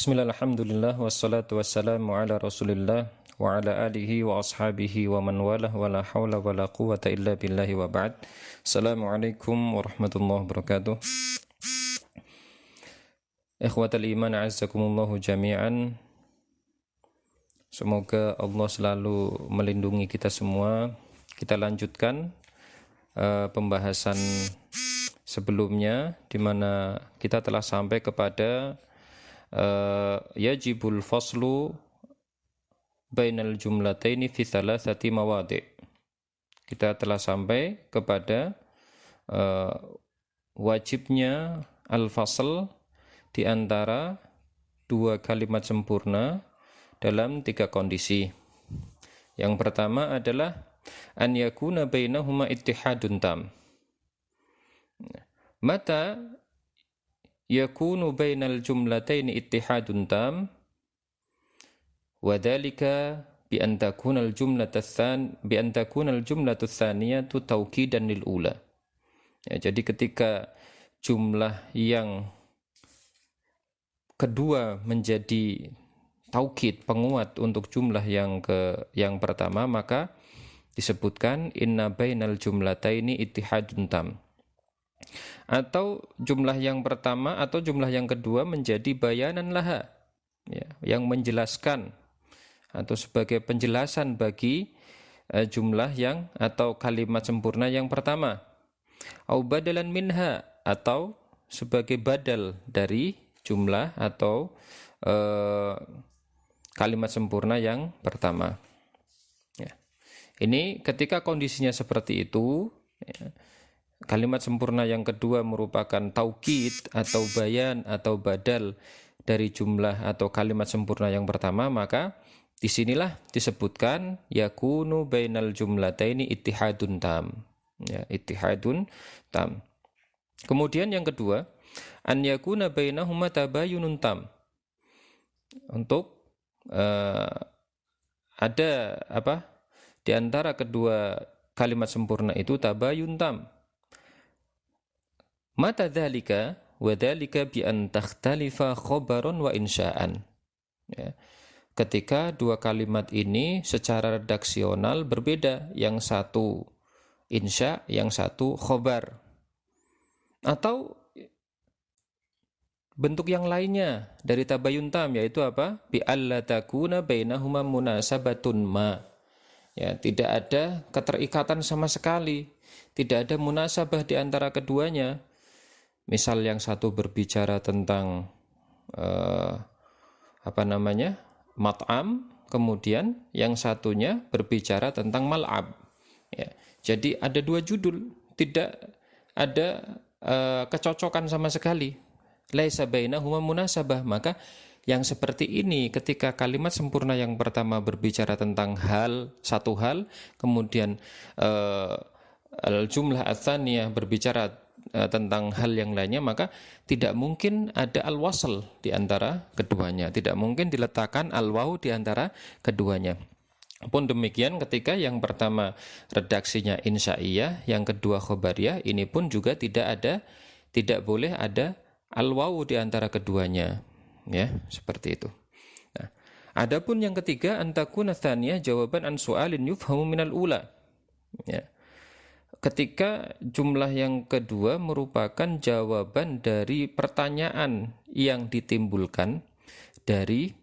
Bismillah, alhamdulillah, wassalatu wassalamu ala rasulillah wa ala alihi wa ashabihi wa man walah wa la hawla wa la quwata illa billahi wa ba'd. Assalamualaikum warahmatullahi wabarakatuh. Ikhwatal iman, a'azzakumullahu jami'an. Semoga Allah selalu melindungi kita semua. Kita lanjutkan pembahasan sebelumnya, di mana kita telah sampai kepada yajibul faslu bainal jumlataini fi thalathati mawadi'. Kita telah sampai kepada wajibnya al-fasl di antara dua kalimat sempurna dalam tiga kondisi. Yang pertama adalah an yakuna bainahuma ittihadun tam. Mata yakunu bainal jumlataini ittihadun tam wa dhalika bi an takuna al jumlatu tsaniyatu taukidan lil ula. Ya, jadi ketika jumlah yang kedua menjadi taukid, penguat untuk jumlah yang pertama, maka disebutkan inna bainal jumlataini ittihadun tam. Atau jumlah yang pertama atau jumlah yang kedua menjadi bayanan laha, ya, yang menjelaskan atau sebagai penjelasan bagi jumlah yang atau kalimat sempurna yang pertama. Au badalan minha, atau sebagai badal dari jumlah atau kalimat sempurna yang pertama. Ya. Ini ketika kondisinya seperti itu, ya, kalimat sempurna yang kedua merupakan taukid atau bayan atau badal dari jumlah atau kalimat sempurna yang pertama, maka disinilah disebutkan yakunu bainal jumlataini ittihadun tam. Ya, ittihadun tam. Kemudian yang kedua, an yakuna bainahuma tabayunun tam. Untuk ada di antara kedua kalimat sempurna itu tabayun tam. Mata dzalika wa dzalika bi an takhtalifa khabaron wa insya'an. Ya. Ketika dua kalimat ini secara redaksional berbeda, yang satu insya, yang satu khobar. Atau bentuk yang lainnya dari tabayun tam, yaitu apa? Bi alla takuna bainahuma munasabatun ma. Ya, tidak ada keterikatan sama sekali, tidak ada munasabah di antara keduanya. Misal yang satu berbicara tentang mat'am, kemudian yang satunya berbicara tentang mal'ab. Ya, jadi ada dua judul, tidak ada kecocokan sama sekali. Laisa bainahuma munasabah. Maka yang seperti ini, ketika kalimat sempurna yang pertama berbicara tentang satu hal, kemudian al-jumlah ats-tsaniyah berbicara tentang hal yang lainnya, maka tidak mungkin ada al-wasl di antara keduanya, tidak mungkin diletakkan al-waw di antara keduanya. Pun demikian ketika yang pertama redaksinya insya'iyah, yang kedua khobariyah, ini pun juga tidak boleh ada al-waw di antara keduanya, ya, seperti itu. Nah, adapun yang ketiga, antakuna tsaniyah jawaban an su'alin yufhamu minal ula. Ya. Ketika jumlah yang kedua merupakan jawaban dari pertanyaan yang ditimbulkan dari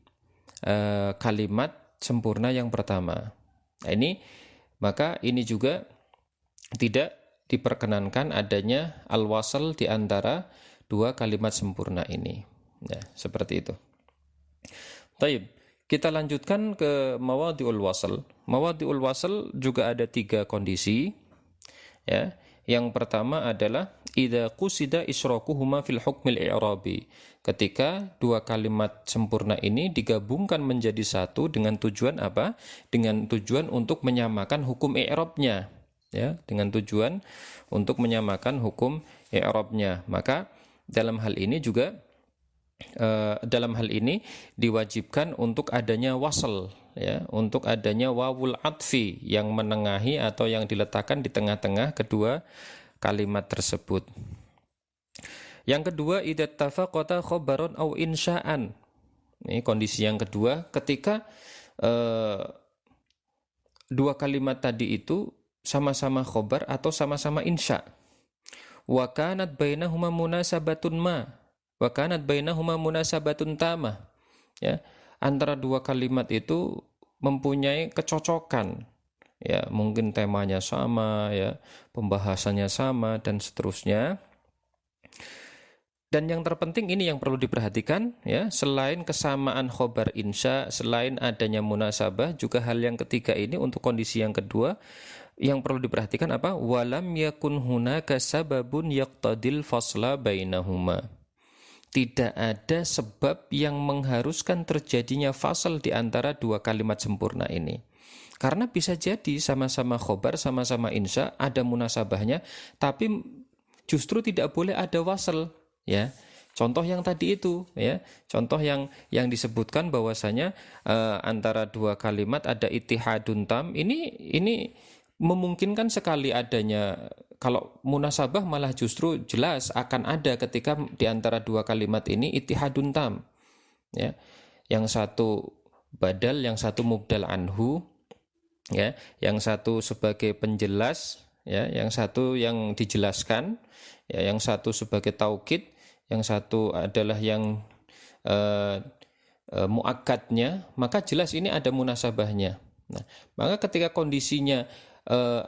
kalimat sempurna yang pertama. Nah, maka ini juga tidak diperkenankan adanya al-wasl di antara dua kalimat sempurna ini. Ya, seperti itu. Taib, kita lanjutkan ke mawadhi'ul wasl. Mawadhi'ul wasl juga ada tiga kondisi. Ya, yang pertama adalah idza qusida isyrakuhuma fil hukmil i'rabi. Ketika dua kalimat sempurna ini digabungkan menjadi satu dengan tujuan apa? Dengan tujuan untuk menyamakan hukum i'rabnya, ya, dengan tujuan untuk menyamakan hukum i'rabnya. Maka dalam hal ini diwajibkan untuk adanya wasl, ya, untuk adanya wawul atfi yang menengahi atau yang diletakkan di tengah-tengah kedua kalimat tersebut. Yang kedua, idza tafaqata khabaron au insya'an. Ini kondisi yang kedua ketika dua kalimat tadi itu sama-sama khobar atau sama-sama insya. Wa kanat bainahuma munasabatun ma. Wa kanat bainahuma munasabatun tamah. Ya, antara dua kalimat itu mempunyai kecocokan. Ya, mungkin temanya sama, ya, pembahasannya sama dan seterusnya. Dan yang terpenting ini yang perlu diperhatikan, ya, selain kesamaan khobar insya, selain adanya munasabah, juga hal yang ketiga ini untuk kondisi yang kedua yang perlu diperhatikan apa? Walam yakun hunaka sababun yaqtadil fasla bainahuma. Tidak ada sebab yang mengharuskan terjadinya fasal di antara dua kalimat sempurna ini. Karena bisa jadi sama-sama khobar, sama-sama insya, ada munasabahnya, tapi justru tidak boleh ada wasal. Ya, contoh yang tadi itu, ya, contoh yang disebutkan bahwasanya antara dua kalimat ada ittihadun tam. Ini memungkinkan sekali adanya. Kalau munasabah malah justru jelas akan ada ketika di antara dua kalimat ini ittihadun tam. Ya, yang satu badal, yang satu mubdal anhu, ya, yang satu sebagai penjelas, ya, yang satu yang dijelaskan, ya, yang satu sebagai taukid, yang satu adalah yang muakkadnya, maka jelas ini ada munasabahnya. Nah, maka ketika kondisinya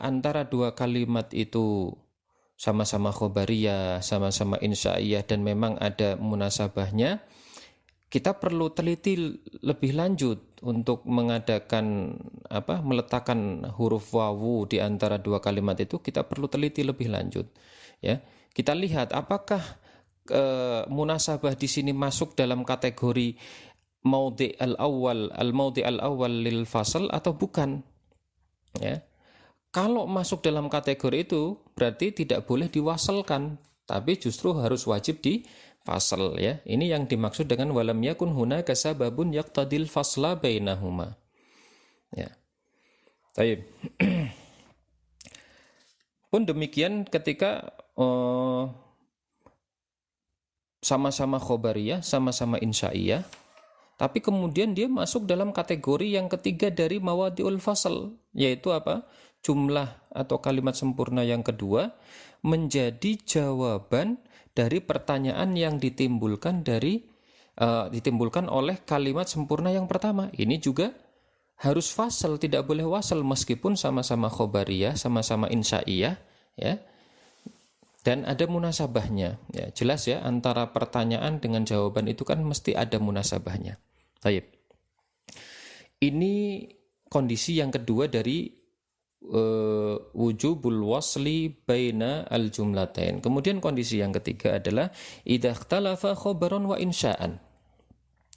antara dua kalimat itu sama-sama khobariyah, sama-sama insya'iyah dan memang ada munasabahnya, kita perlu teliti lebih lanjut untuk mengadakan meletakkan huruf wawu di antara dua kalimat itu. Kita perlu teliti lebih lanjut, ya. Kita lihat apakah munasabah di sini masuk dalam kategori maudhi' al-awwal lil fasl atau bukan, ya. Kalau masuk dalam kategori itu berarti tidak boleh diwasalkan, tapi justru harus wajib di fasal, ya. Ini yang dimaksud dengan walam yakun hunaka sababun yaqtadil fasla bainahuma. Ya. Baik. Pun demikian ketika sama-sama khobariyah, sama-sama insya'iyah, tapi kemudian dia masuk dalam kategori yang ketiga dari mawadi'ul fasal, yaitu apa? Jumlah atau kalimat sempurna yang kedua menjadi jawaban dari pertanyaan yang ditimbulkan oleh kalimat sempurna yang pertama. Ini juga harus fasal, tidak boleh wasal meskipun sama-sama khobariyah, sama-sama insya'iyah, ya. Dan ada munasabahnya, ya. Jelas ya, antara pertanyaan dengan jawaban itu kan mesti ada munasabahnya. Baik. Ini kondisi yang kedua dari wujubul wasli baina al-jumlatain. Kemudian kondisi yang ketiga adalah idza ikhtalafa khabaran wa insya'an.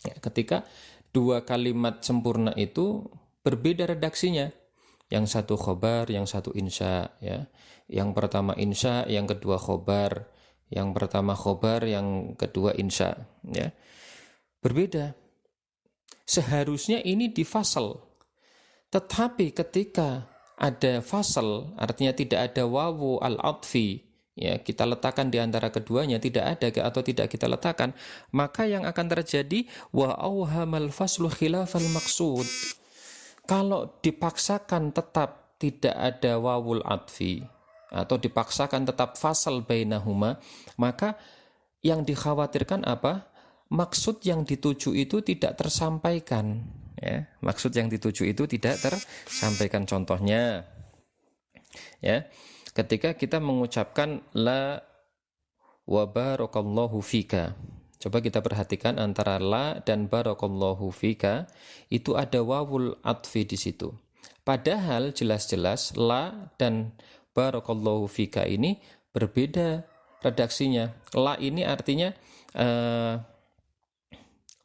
Ya, ketika dua kalimat sempurna itu berbeda redaksinya. Yang satu khobar, yang satu insya, ya. Yang pertama insya, yang kedua khobar. Yang pertama khobar, yang kedua insya, ya. Berbeda. Seharusnya ini difasal. Tetapi ketika ada fasal, artinya tidak ada wawu al-atfi, ya, kita letakkan di antara keduanya, tidak ada atau tidak kita letakkan, maka yang akan terjadi wa auhamal faslu khilafal maqsud. Kalau dipaksakan tetap tidak ada wawul atfi atau dipaksakan tetap fasal bainahuma, maka yang dikhawatirkan apa? Maksud yang dituju itu tidak tersampaikan, ya. Maksud yang dituju itu tidak tersampaikan. Contohnya, ya, ketika kita mengucapkan la wa barakallahu fika. Coba kita perhatikan antara la dan barakallahu fika itu ada wawul atfi di situ. Padahal jelas-jelas la dan barakallahu fika ini berbeda redaksinya. La ini artinya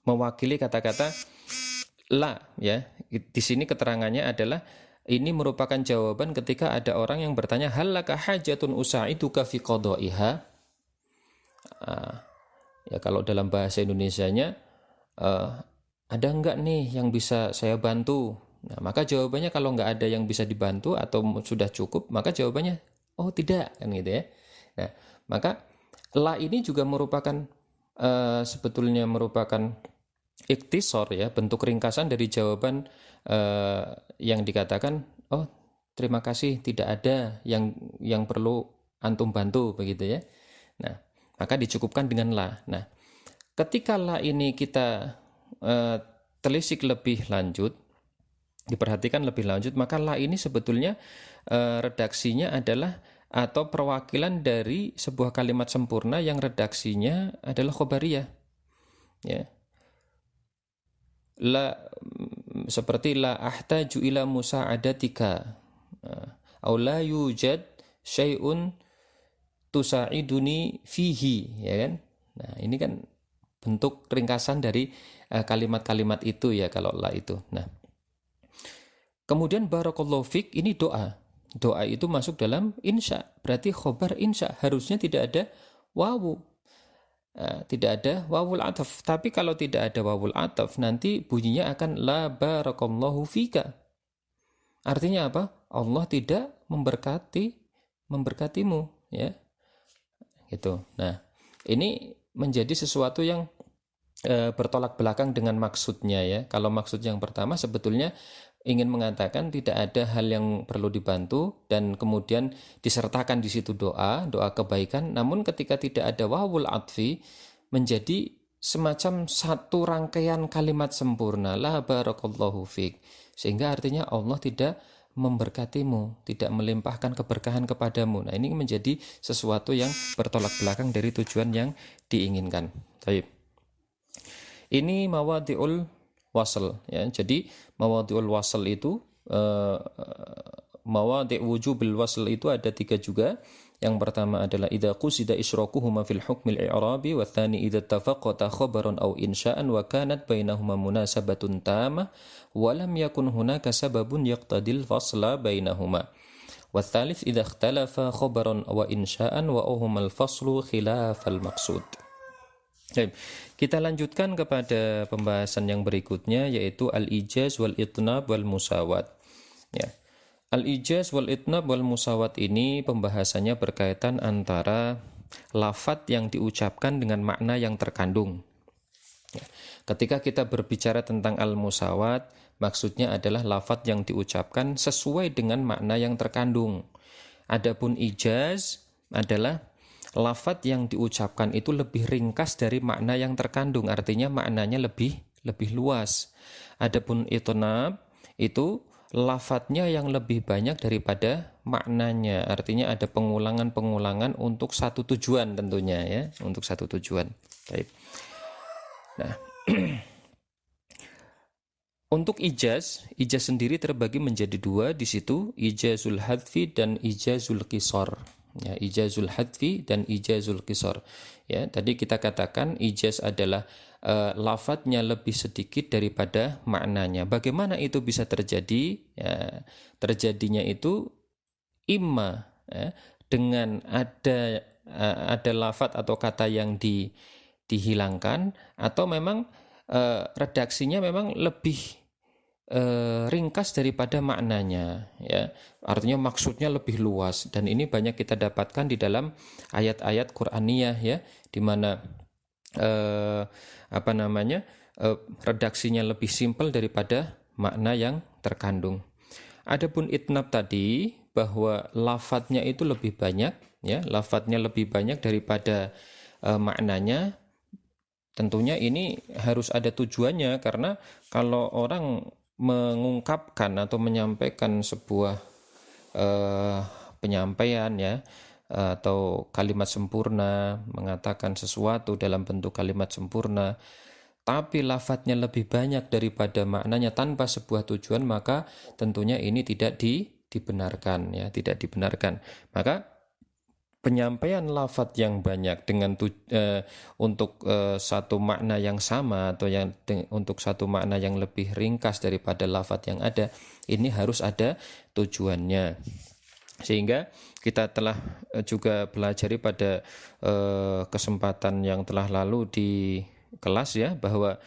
mewakili kata-kata la, ya. Di sini keterangannya adalah ini merupakan jawaban ketika ada orang yang bertanya hal laka hajatun usa'iduka fi qada'iha. Ya, kalau dalam bahasa Indonesianya ada enggak nih yang bisa saya bantu? Nah, maka jawabannya kalau enggak ada yang bisa dibantu atau sudah cukup, maka jawabannya oh tidak, kan gitu ya. Nah, maka la ini juga merupakan sebetulnya merupakan iktisor ya, bentuk ringkasan dari jawaban yang dikatakan, oh terima kasih, tidak ada yang perlu antum bantu begitu ya. Nah, maka dicukupkan dengan la. Nah, ketika la ini kita telisik lebih lanjut, diperhatikan lebih lanjut, maka la ini sebetulnya redaksinya adalah atau perwakilan dari sebuah kalimat sempurna yang redaksinya adalah khobariyah. Ya. La seperti la ahtaju ila musa'adatika. Au la yujad syai'un tusa'iduni fihi, ya kan? Nah, ini kan bentuk ringkasan dari kalimat-kalimat itu ya kalau la itu. Nah, kemudian barakallahu fik ini doa. Doa itu masuk dalam insya, berarti khobar insya, harusnya tidak ada wawu. Tidak ada wawul ataf. Tapi kalau tidak ada wawul ataf, nanti bunyinya akan la barakallahu fika. Artinya apa? Allah tidak memberkatimu, ya. Gitu. Nah, ini menjadi sesuatu yang bertolak belakang dengan maksudnya ya. Kalau maksud yang pertama sebetulnya ingin mengatakan tidak ada hal yang perlu dibantu dan kemudian disertakan di situ doa kebaikan, namun ketika tidak ada wawul atfi menjadi semacam satu rangkaian kalimat sempurna, la barakallahu fik, sehingga artinya Allah tidak memberkatimu, tidak melimpahkan keberkahan kepadamu. Nah, ini menjadi sesuatu yang bertolak belakang dari tujuan yang diinginkan. Baik. Ini mawadhi'ul wasl ya. Jadi mawadhi'ul wasl itu mawadhi' wujubil wasl itu ada 3 juga. Yang pertama adalah idza qusida isyrakuhuma fil hukmil i'rabi, wa tsani idza tafaqata khabaran aw insya'an wa kanat bainahuma munasabatun tamah wa lam yakun hunaka sababun yaqtadil fasla bainahuma. Wa tsalits idza ikhtalafa khabaran wa insya'an wa humal faslu khilafal maqsud. Baik, kita lanjutkan kepada pembahasan yang berikutnya yaitu al-ijaz wal itnab wal musawat. Ya. Al-ijaz wal itnab wal musawat ini pembahasannya berkaitan antara lafadz yang diucapkan dengan makna yang terkandung. Ya. Ketika kita berbicara tentang al-musawat, maksudnya adalah lafadz yang diucapkan sesuai dengan makna yang terkandung. Adapun ijaz adalah lafadz yang diucapkan itu lebih ringkas dari makna yang terkandung, artinya maknanya lebih luas. Adapun itnab itu lafadznya yang lebih banyak daripada maknanya, artinya ada pengulangan-pengulangan untuk satu tujuan tentunya ya, untuk satu tujuan. Baik. Nah, untuk ijaz sendiri terbagi menjadi 2 di situ, ijazul hadfi dan ijazul qisar. Ya, ijazul hadfi dan ijazul qisar. Ya, tadi kita katakan ijaz adalah lafadznya lebih sedikit daripada maknanya. Bagaimana itu bisa terjadi? Ya, terjadinya itu imma ya, dengan ada lafadz atau kata yang dihilangkan, atau memang redaksinya memang lebih ringkas daripada maknanya ya, artinya maksudnya lebih luas, dan ini banyak kita dapatkan di dalam ayat-ayat Qur'aniyah ya, di mana redaksinya lebih simpel daripada makna yang terkandung. Adapun itnab tadi, bahwa lafadznya itu lebih banyak ya, lafadznya lebih banyak daripada maknanya. Tentunya ini harus ada tujuannya, karena kalau orang mengungkapkan atau menyampaikan sebuah penyampaian ya, atau kalimat sempurna, mengatakan sesuatu dalam bentuk kalimat sempurna, tapi lafadznya lebih banyak daripada maknanya tanpa sebuah tujuan, maka tentunya ini tidak dibenarkan ya, tidak dibenarkan. Maka penyampaian lafadz yang banyak dengan untuk satu makna yang sama, atau untuk satu makna yang lebih ringkas daripada lafadz yang ada, ini harus ada tujuannya. Sehingga kita telah juga pelajari pada kesempatan yang telah lalu di kelas ya, bahwa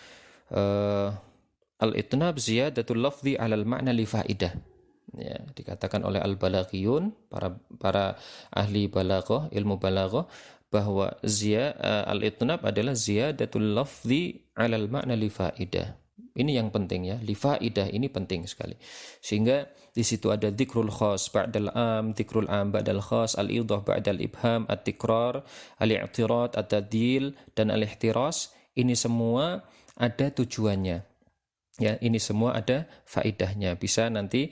al-itnab ziyadatul lafzi 'alal ma'na li faidah. Ya, dikatakan oleh al-balaghiyun, para ahli balaghah, ilmu balaghah, bahwa al-itnab adalah ziyadatul lafzi 'alal ma'na li faidah. Ini yang penting ya, li faidah ini penting sekali. Sehingga di situ ada dzikrul khas ba'dal am, dzikrul am ba'dal khas, al-idah ba'dal ibham, at-tikrar, al-i'tirad, at-tadil dan al-ihtiras. Ini semua ada tujuannya. Ya, ini semua ada faidahnya. Bisa nanti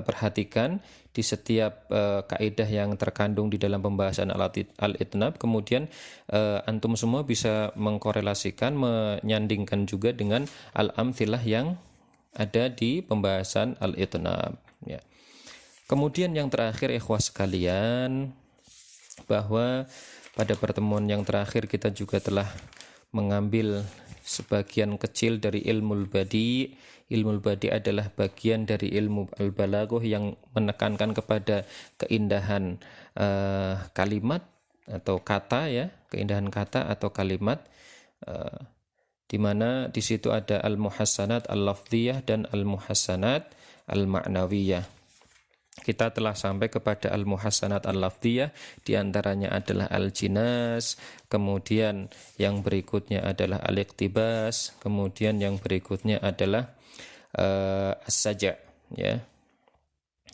perhatikan di setiap kaidah yang terkandung di dalam pembahasan al-itnab. Kemudian antum semua bisa mengkorelasikan, menyandingkan juga dengan al-amthilah yang ada di pembahasan al-itnab ya. Kemudian yang terakhir ikhwas sekalian, bahwa pada pertemuan yang terakhir kita juga telah mengambil sebagian kecil dari ilmu badi. Ilmu badi adalah bagian dari ilmu al-balaghah yang menekankan kepada keindahan kalimat atau kata ya, keindahan kata atau kalimat, di mana di situ ada al-muhassanat al-lafdhiyah dan al-muhassanat al-ma'nawiyah. Kita telah sampai kepada al-muhassanat al-lafdhiyah, di antaranya adalah al-jinas, kemudian yang berikutnya adalah al-iqtibas, kemudian yang berikutnya adalah as-saja ya,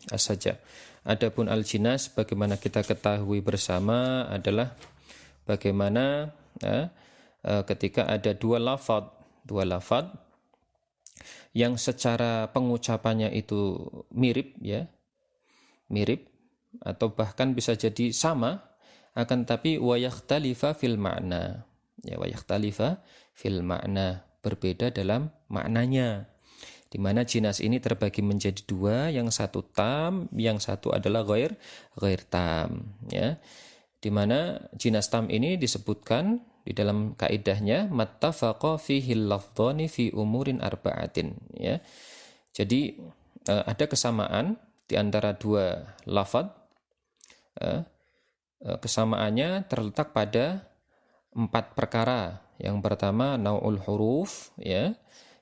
as-saja. Adapun al-jinas, bagaimana kita ketahui bersama adalah bagaimana ketika ada dua lafadz yang secara pengucapannya itu mirip ya, mirip atau bahkan bisa jadi sama, akan tapi wa yakhtalifa fil ma'na ya, wa yakhtalifa fil ma'na, berbeda dalam maknanya, di mana jinas ini terbagi menjadi dua, yang satu tam, yang satu adalah ghair tam ya, di mana jinas tam ini disebutkan di dalam kaidahnya mattafaqa fihi al-lafdhani fi umurin arba'atin ya. Jadi ada kesamaan di antara dua lafadz, kesamaannya terletak pada 4 perkara. Yang pertama nau'ul huruf ya,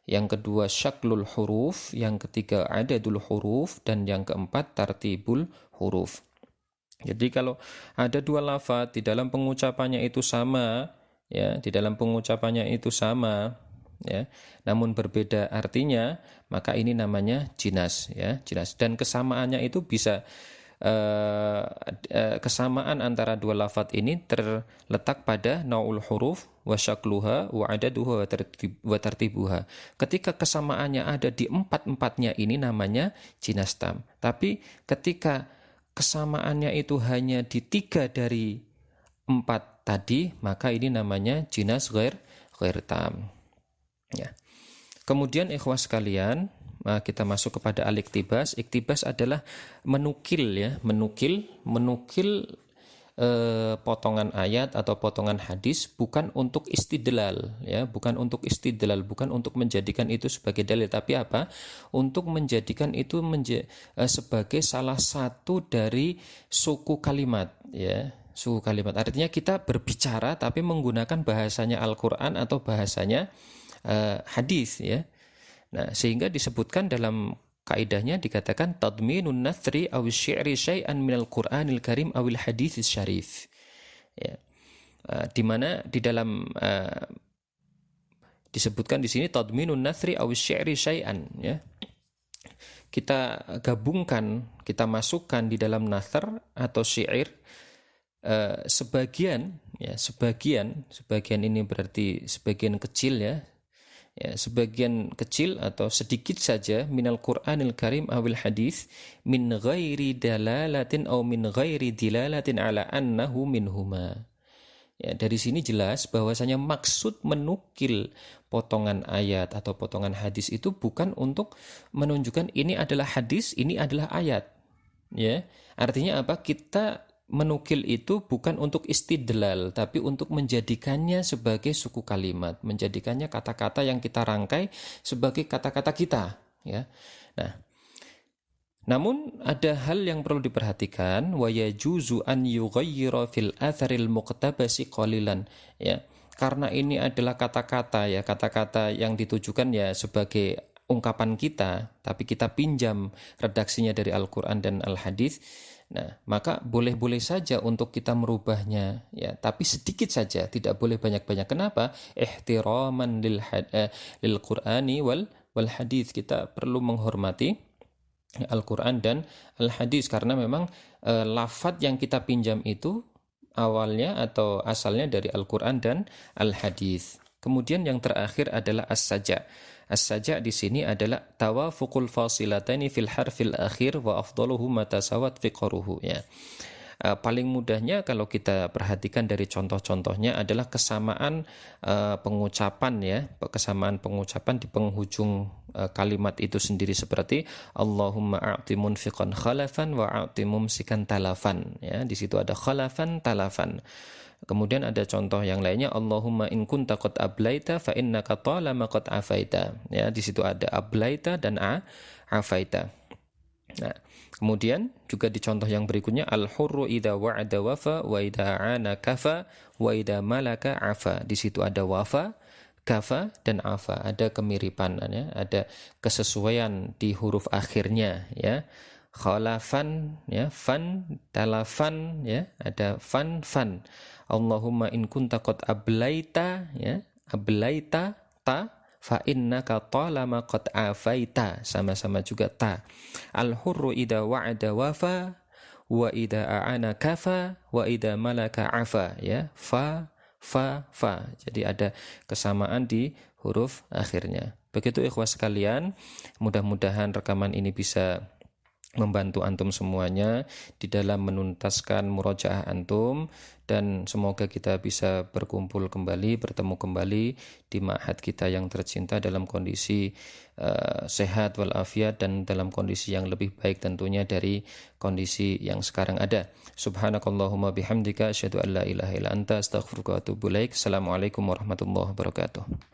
yang kedua syaklul huruf, yang ketiga adadul huruf, dan yang keempat tartibul huruf. Jadi kalau ada dua lafadz di dalam pengucapannya itu sama ya, di dalam pengucapannya itu sama ya, namun berbeda artinya, maka ini namanya jinas ya, jinas. Dan kesamaannya itu bisa kesamaan antara dua lafadz ini terletak pada naul huruf wa syakluha wa adaduha wa tartibuha. Ketika kesamaannya ada di 4-4-nya, ini namanya jinas tam. Tapi ketika kesamaannya itu hanya di 3 dari 4 tadi, maka ini namanya jinas ghair tam ya. Kemudian ikhwas sekalian, kita masuk kepada al-iktibas. Iktibas adalah menukil ya, menukil potongan ayat atau potongan hadis, bukan untuk istidlal ya, bukan untuk istidlal, bukan untuk menjadikan itu sebagai dalil, tapi apa? Untuk menjadikan itu sebagai salah satu dari suku kalimat ya. Suku kalimat artinya kita berbicara tapi menggunakan bahasanya Al-Qur'an atau bahasanya hadis ya. Nah, sehingga disebutkan dalam kaidahnya dikatakan tadminun nathri aw syi'ri syai'an minal Qur'anil Karim awil haditsis syarif. Ya. Di mana di dalam disebutkan di sini tadminun nathri aw syi'ri syai'an ya. Kita gabungkan, kita masukkan di dalam nathar atau syair sebagian ya, sebagian ini berarti sebagian kecil ya, sebagian kecil atau sedikit saja minal Qur'anil Karim awil hadis min ghairi dalalatin aw min ghairi dilalatin ala annahu minhuma. Ya, dari sini jelas bahwasanya maksud menukil potongan ayat atau potongan hadis itu bukan untuk menunjukkan ini adalah hadis, ini adalah ayat. Ya, artinya apa? Kita menukil itu bukan untuk istidlal, tapi untuk menjadikannya sebagai suku kalimat, menjadikannya kata-kata yang kita rangkai sebagai kata-kata kita ya. Nah, namun ada hal yang perlu diperhatikan, wa yajuzu an yughayyira fil atharil muqtabasi qalilan ya. Karena ini adalah kata-kata ya, kata-kata yang ditujukan ya sebagai ungkapan kita, tapi kita pinjam redaksinya dari Al-Qur'an dan Al-Hadis. Nah, maka boleh-boleh saja untuk kita merubahnya, ya, tapi sedikit saja, tidak boleh banyak-banyak. Kenapa? Ihtiraman lil Qur'ani wal hadis. Kita perlu menghormati Al-Quran dan Al-Hadis karena memang lafadz yang kita pinjam itu awalnya atau asalnya dari Al-Quran dan Al-Hadis. Kemudian yang terakhir adalah as-saja. As-saja di sini adalah tawafuqul fasilataini fil harfil akhir wa afdaluhu matasawat fiqruhu, ya. Paling mudahnya kalau kita perhatikan dari contoh-contohnya adalah kesamaan pengucapan, ya, kesamaan pengucapan di penghujung kalimat itu sendiri, seperti Allahumma a'ti munfiqan khalafan wa a'ti mumsikan talafan, ya. Di situ ada khalafan, talafan. Kemudian ada contoh yang lainnya, Allahumma in kunta qad ablaita fa innaka talama qad afaita. Ya, di situ ada ablaita dan afaita. Nah, kemudian juga di contoh yang berikutnya, al-hurru idza wa'ada wafa wa idza ana kafa wa idza malaka afa. Di situ ada wafa, kafa dan afa. Ada kemiripan, ya, ada kesesuaian di huruf akhirnya, ya. Khalafan, ya, fan, talafan, ya, ada fan. Allahumma in kunta qad ablaita, ya, ablaita ta fa innaka talama qad afaita, sama-sama juga ta. Al-hurru idza wa'ada wafa wa idza a'ana kafa wa idza malaka afa, ya, fa. Jadi ada kesamaan di huruf akhirnya. Begitu ikhwas sekalian, mudah-mudahan rekaman ini bisa membantu antum semuanya di dalam menuntaskan murojaah antum, dan semoga kita bisa berkumpul kembali, bertemu kembali di ma'had kita yang tercinta dalam kondisi sehat walafiat dan dalam kondisi yang lebih baik tentunya dari kondisi yang sekarang ada. Subhanakallahumma bihamdika asyhadu an la ilaha illa anta astaghfiruka wa atubu ilaik. Assalamualaikum warahmatullahi wabarakatuh.